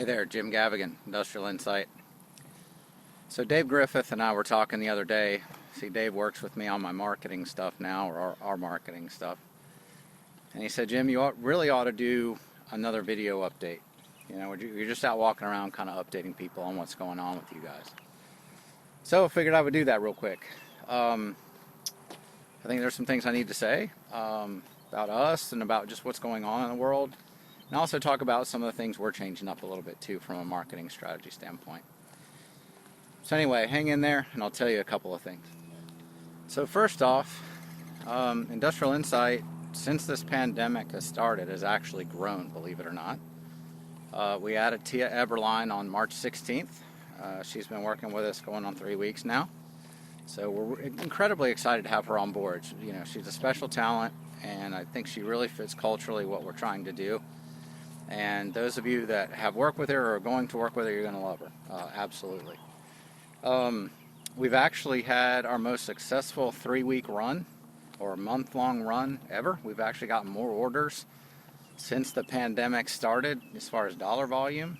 Hey there, Jim Gavigan, Industrial Insight. So Dave Griffith and I were talking the other day. See, Dave works with me on my marketing stuff now, or our marketing stuff. And he said, Jim, you really ought to do another video update. You know, you're just out walking around kind of updating people on what's going on with you guys. So I figured I would do that real quick. I think there's some things I need to say about us and about just what's going on in the world. And also talk about some of the things we're changing up a little bit too from a marketing strategy standpoint. So anyway, hang in there and I'll tell you a couple of things. So first off, Industrial Insight, since this pandemic has started, has actually grown, believe it or not. We added Tia Eberline on March 16th. She's been working with us going on 3 weeks now. So we're incredibly excited to have her on board. You know, she's a special talent and I think she really fits culturally what we're trying to do. And those of you that have worked with her or are going to work with her, you're going to love her. Absolutely. We've actually had our most successful 3-week run or month-long run ever. We've actually gotten more orders since the pandemic started as far as dollar volume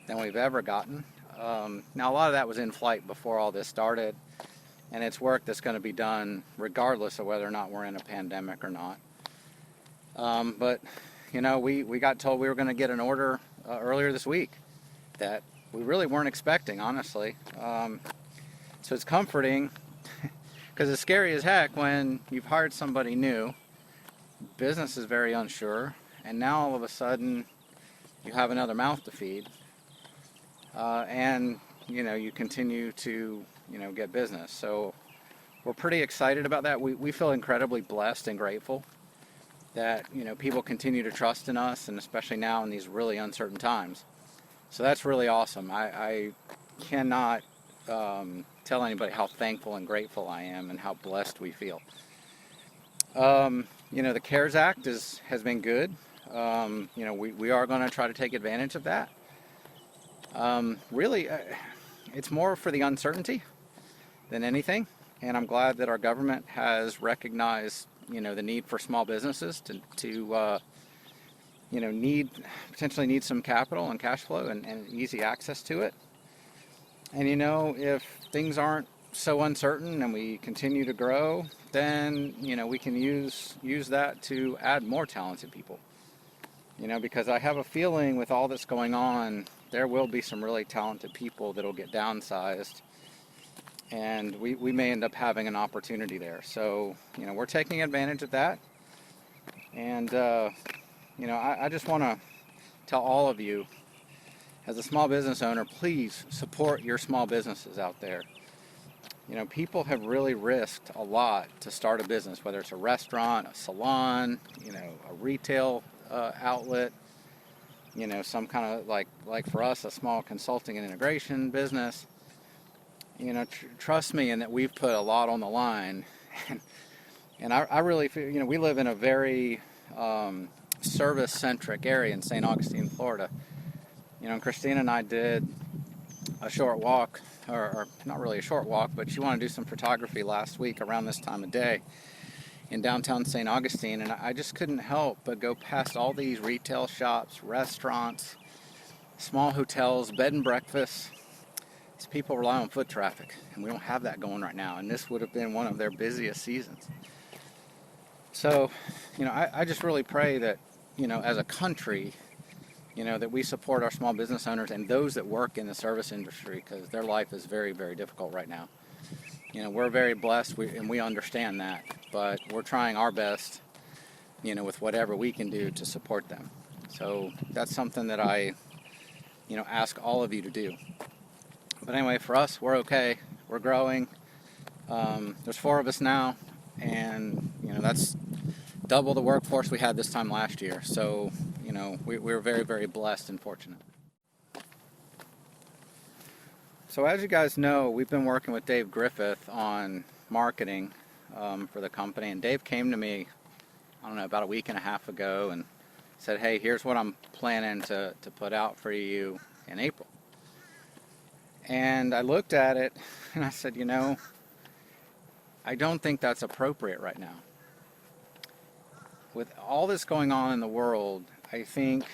than we've ever gotten. Now, a lot of that was in flight before all this started, and it's work that's going to be done regardless of whether or not we're in a pandemic or not. But you know, we got told we were going to get an order earlier this week that we really weren't expecting, honestly. So it's comforting because it's scary as heck when you've hired somebody new, business is very unsure, and now all of a sudden you have another mouth to feed, and you know, you continue to, you know, get business. So we're pretty excited about that. We feel incredibly blessed and grateful that, you know, people continue to trust in us, and especially now in these really uncertain times. So that's really awesome. I cannot tell anybody how thankful and grateful I am and how blessed we feel. You know, the CARES Act has been good. You know, we are going to try to take advantage of that. Really, it's more for the uncertainty than anything, and I'm glad that our government has recognized, you know, the need for small businesses to you know, potentially need some capital and cash flow and easy access to it. And you know, if things aren't so uncertain and we continue to grow, then, you know, we can use that to add more talented people. You know, because I have a feeling with all that's going on, there will be some really talented people that'll get downsized, and we may end up having an opportunity there. So, you know, we're taking advantage of that. And, you know, I just want to tell all of you, as a small business owner, please support your small businesses out there. You know, people have really risked a lot to start a business, whether it's a restaurant, a salon, you know, a retail outlet, you know, some kind of like for us, a small consulting and integration business. You know, trust me in that we've put a lot on the line, and I really feel, you know, we live in a very service-centric area in St. Augustine, Florida. You know, and Christina and I did a short walk, or not really a short walk, but she wanted to do some photography last week around this time of day in downtown St. Augustine, and I just couldn't help but go past all these retail shops, restaurants, small hotels, bed and breakfasts. These people rely on foot traffic, and we don't have that going right now, and this would have been one of their busiest seasons. So, you know, I just really pray that, you know, as a country, you know, that we support our small business owners and those that work in the service industry, because their life is very, very difficult right now. You know, we're very blessed, and we understand that, but we're trying our best, you know, with whatever we can do to support them. So that's something that I, you know, ask all of you to do. But anyway, for us, we're okay. We're growing. There's 4 of us now, and, you know, that's double the workforce we had this time last year. So, you know, we're very, very blessed and fortunate. So as you guys know, we've been working with Dave Griffith on marketing for the company, and Dave came to me, I don't know, about a week and a half ago and said, hey, here's what I'm planning to put out for you in April. And I looked at it and I said, you know, I don't think that's appropriate right now. With all this going on in the world, I think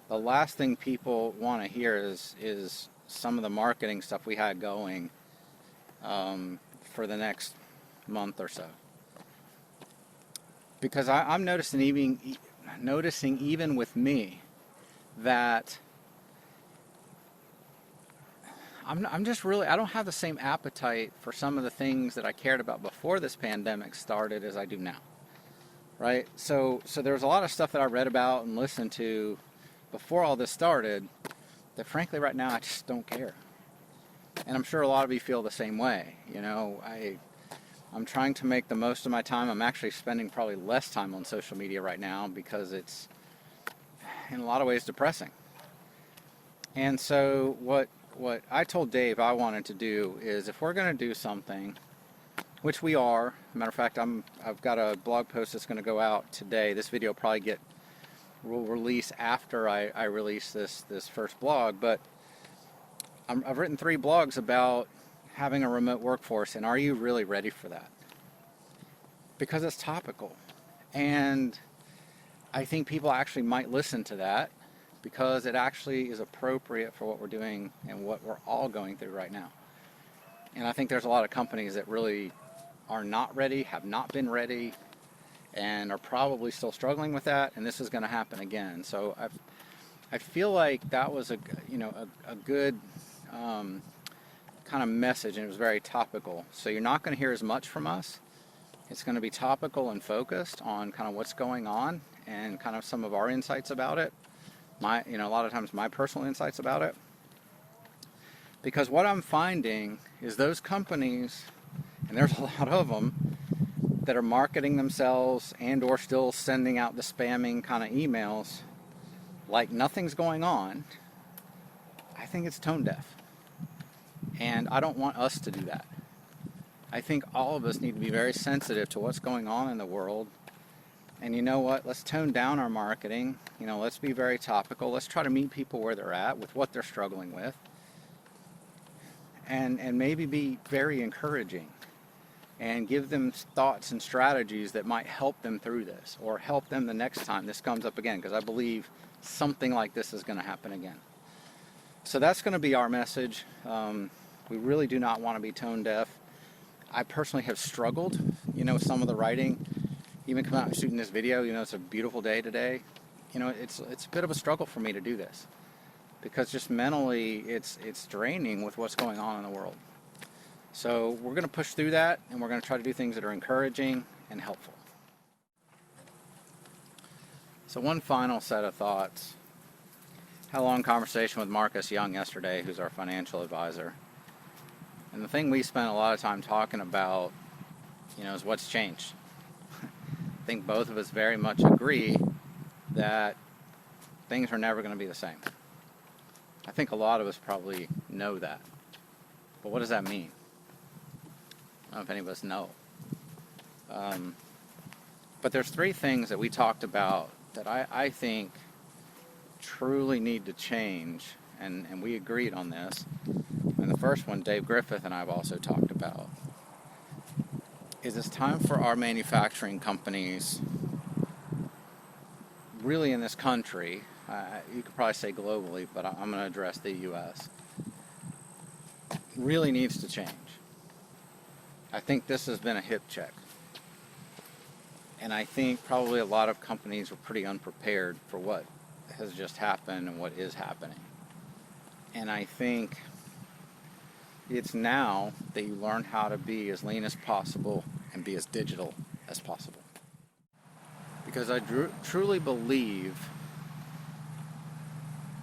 the last thing people want to hear is some of the marketing stuff we had going for the next month or so. Because I'm noticing even with me that I'm just really, I don't have the same appetite for some of the things that I cared about before this pandemic started as I do now, right? So there's a lot of stuff that I read about and listened to before all this started that frankly right now I just don't care. And I'm sure a lot of you feel the same way. You know, I'm trying to make the most of my time. I'm actually spending probably less time on social media right now because it's in a lot of ways depressing. And so what I told Dave I wanted to do is, if we're going to do something, which we are, matter of fact, I've got a blog post that's going to go out today. This video will release after I release this first blog, but I've written 3 blogs about having a remote workforce, and are you really ready for that? Because it's topical, and I think people actually might listen to that because it actually is appropriate for what we're doing and what we're all going through right now. And I think there's a lot of companies that really are not ready, have not been ready, and are probably still struggling with that, and this is going to happen again. So I feel like that was a good kind of message, and it was very topical. So you're not going to hear as much from us. It's going to be topical and focused on kind of what's going on and kind of some of our insights about it. A lot of times my personal insights about it. Because what I'm finding is those companies, and there's a lot of them, that are marketing themselves and or still sending out the spamming kind of emails like nothing's going on, I think it's tone deaf. And I don't want us to do that. I think all of us need to be very sensitive to what's going on in the world. And you know what? Let's tone down our marketing. Let's be very topical. Let's try to meet people where they're at with what they're struggling with. And maybe be very encouraging and give them thoughts and strategies that might help them through this, or help them the next time this comes up again, because I believe something like this is going to happen again. So that's going to be our message. We really do not want to be tone deaf. I personally have struggled, with some of the writing. Even coming out and shooting this video, it's a beautiful day today. It's a bit of a struggle for me to do this, because just mentally it's draining with what's going on in the world. So we're going to push through that, and we're going to try to do things that are encouraging and helpful. So one final set of thoughts. Had a long conversation with Marcus Young yesterday, who's our financial advisor. And the thing we spent a lot of time talking about, is what's changed. I think both of us very much agree that things are never going to be the same. I think a lot of us probably know that. But what does that mean? I don't know if any of us know. But there's 3 things that we talked about that I think truly need to change, and we agreed on this. And the first one, Dave Griffith and I have also talked about, is it's time for our manufacturing companies, really in this country, you could probably say globally, but I'm going to address the U.S., really needs to change. I think this has been a hip check. And I think probably a lot of companies were pretty unprepared for what has just happened and what is happening. And I think it's now that you learn how to be as lean as possible and be as digital as possible. Because I truly believe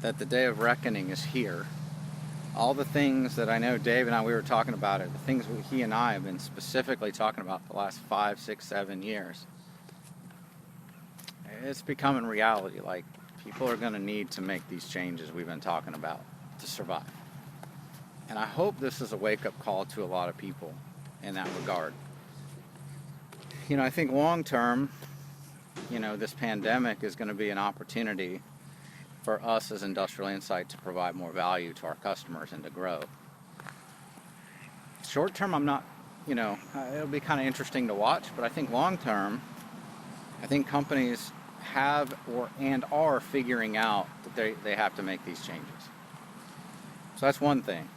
that the day of reckoning is here. All the things that I know Dave and I, we were talking about it, the things he and I have been specifically talking about the last 5, 6, 7 years. It's becoming reality. Like, people are going to need to make these changes we've been talking about to survive. And I hope this is a wake-up call to a lot of people in that regard. I think long term, this pandemic is going to be an opportunity for us as Industrial Insight to provide more value to our customers and to grow. Short term, I'm not, it'll be kind of interesting to watch, but I think long term, I think companies have and are figuring out that they have to make these changes. So that's one thing.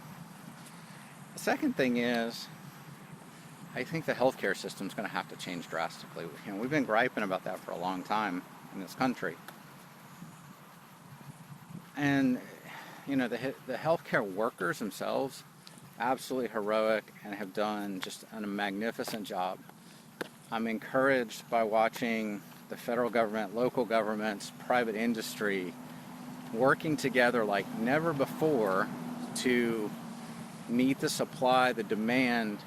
The second thing is, I think the healthcare system is going to have to change drastically. We've been griping about that for a long time in this country. And, the healthcare workers themselves, absolutely heroic and have done just a magnificent job. I'm encouraged by watching the federal government, local governments, private industry working together like never before to meet the supply, the demand,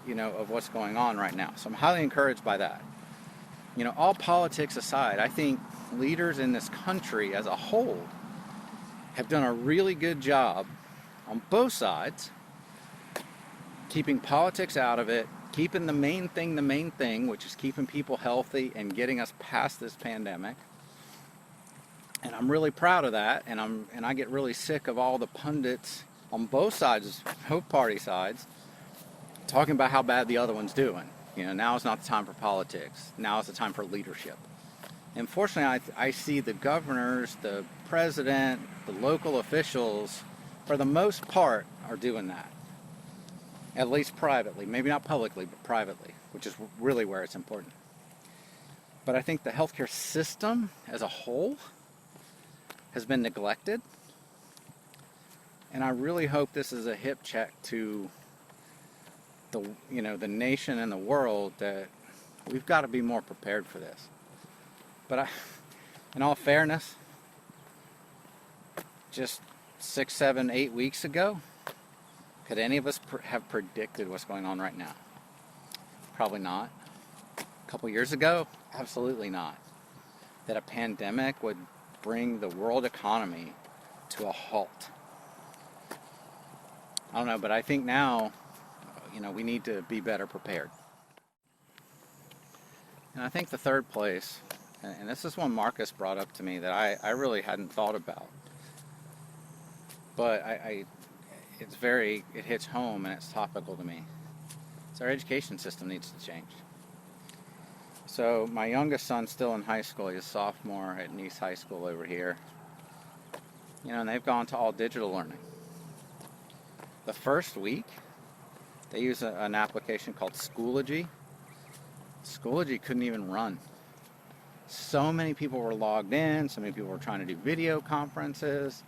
of what's going on right now. So I'm highly encouraged by that. All politics aside, I think leaders in this country as a whole have done a really good job on both sides, keeping politics out of it, keeping the main thing, which is keeping people healthy and getting us past this pandemic. And I'm really proud of that, and I get really sick of all the pundits on both sides, both party sides, talking about how bad the other one's doing. Now is not the time for politics. Now is the time for leadership. Unfortunately, I see the governors, the president, the local officials, for the most part, are doing that. At least privately. Maybe not publicly, but privately, which is really where it's important. But I think the healthcare system as a whole has been neglected. And I really hope this is a hip check to the nation and the world that we've got to be more prepared for this. But in all fairness, just 6, 7, 8 weeks ago, could any of us have predicted what's going on right now? Probably not. A couple years ago, absolutely not. That a pandemic would bring the world economy to a halt. I don't know, but I think now, we need to be better prepared. And I think the third place, and this is one Marcus brought up to me that I really hadn't thought about, but it hits home and it's topical to me. So our education system needs to change. So my youngest son's still in high school. He's a sophomore at Nice High School over here. And they've gone to all digital learning. The first week, they use an application called Schoology. Schoology couldn't even run. So many people were logged in. So many people were trying to do video conferences.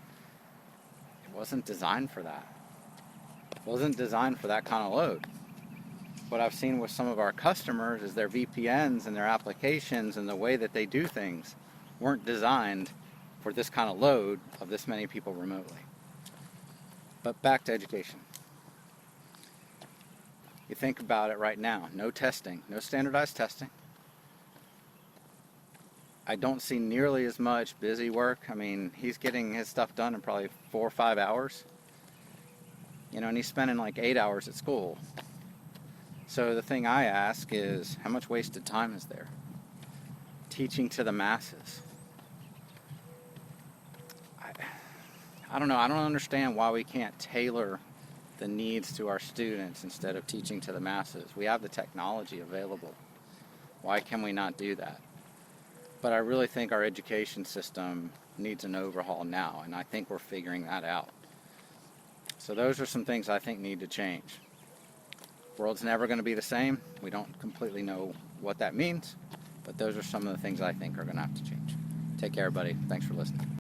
It wasn't designed for that. It wasn't designed for that kind of load. What I've seen with some of our customers is their VPNs and their applications and the way that they do things weren't designed for this kind of load of this many people remotely. But back to education. You think about it right now, no testing, no standardized testing. I don't see nearly as much busy work. He's getting his stuff done in probably 4 or 5 hours. And he's spending like 8 hours at school. So the thing I ask is, how much wasted time is there? Teaching to the masses. I don't know. I don't understand why we can't tailor the needs to our students instead of teaching to the masses. We have the technology available. Why can we not do that? But I really think our education system needs an overhaul now, and I think we're figuring that out. So those are some things I think need to change. The world's never going to be the same. We don't completely know what that means, but those are some of the things I think are going to have to change. Take care, everybody. Thanks for listening.